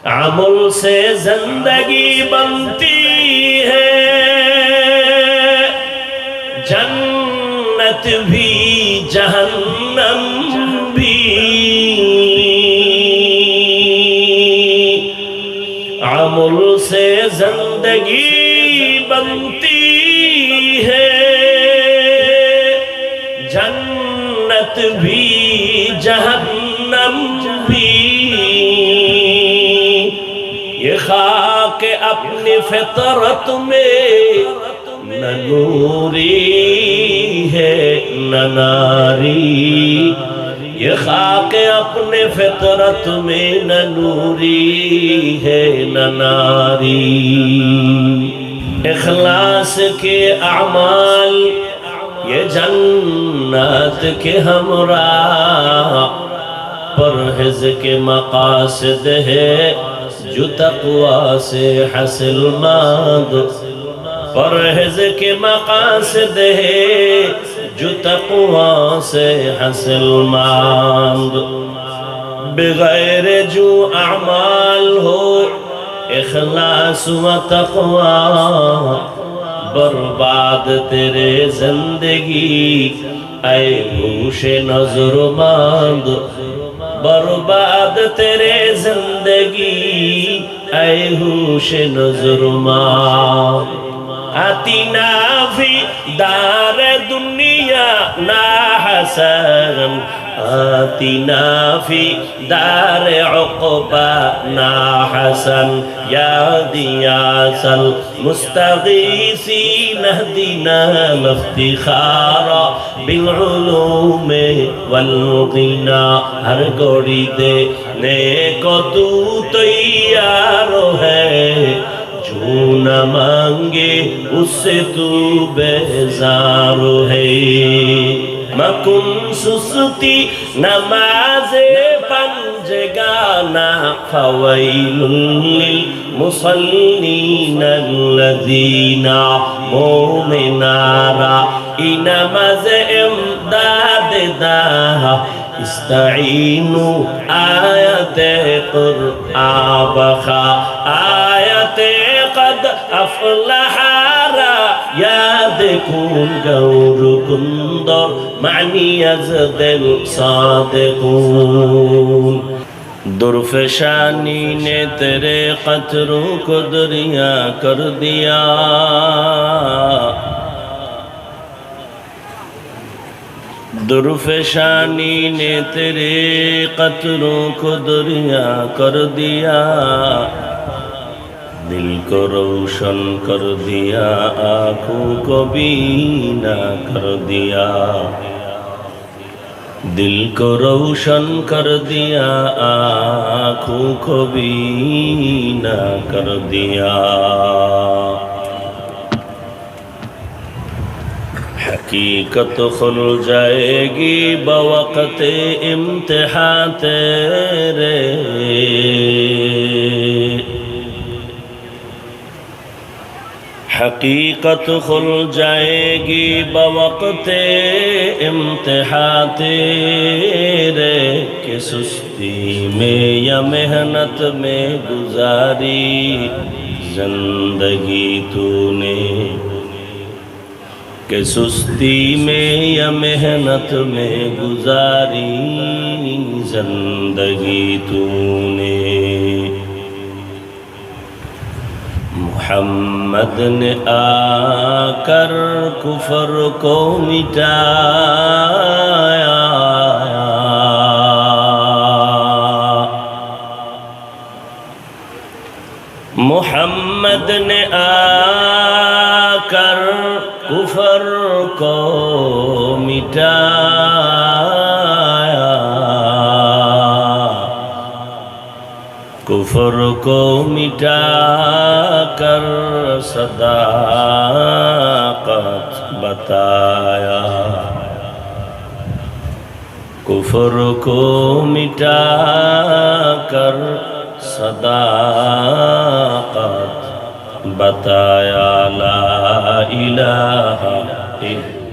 عمل سے زندگی بنتی ہے، جنت بھی جہنم بھی، عمل سے زندگی بنتی ہے، جنت بھی جہنم بھی، یہ خاک اپنی فطرت میں نہ نوری ہے نہ ناری، یہ خاک اپنے فطرت میں نہ نوری ہے نہ ناری، اخلاص کے اعمال یہ جنت کے ہمراہ، پرہیز کے مقاصد ہے جو تقوی سے حاصل مند، پرہیز کے مقاصد ہے جو تقوی سے حاصل مند، بغیر جو اعمال ہو اخلاص و تقوی، برباد تیرے زندگی اے ہوش نظر مند، برباد تیرے زندگی اے ہوش نظر مند، آتنا فی دار دنیا نا حسن، آتنا فی دار عقبہ نا حسن، یا غیاث المستغیثین اہدنا الافتخار بالعلوم والغنا، ہر گوڑی دینے کو تو تیار ہے، جو نہ مانگے اس سے تو بیزار ہے، مکن سستی نماز پنجگانا، فویل للمصلین الذین مومنارا، نماز امداد دا، استعینوا آیت قرآن بخا، آیت قد افلح را، یاد کن گور کندر معنی از دل صادقون، درفشانی نے تیرے قطروں کو دریا کر دیا، درفشانی نے تیرے قطروں کو دریا کر دیا، دل کو روشن کر دیا، آنکھوں کو بینا کر دیا، دل کو روشن کر دیا، آنکھوں کو بینا کر دیا، حقیقت کھل جائے گی بوقت امتحان تیرے، حقیقت کھل جائے گی بوقت امتحان تیرے، کہ سستی میں یا محنت میں گزاری زندگی تو نے، کہ سستی میں یا محنت میں گزاری زندگی تو نے، محمد نے آ کر کفر کو مٹایا، محمد نے آ کر کفر کو مٹایا، کفر کو مٹا کر صداقت بتایا، کفر کو مٹا کر صداقت بتایا، لا الہ الا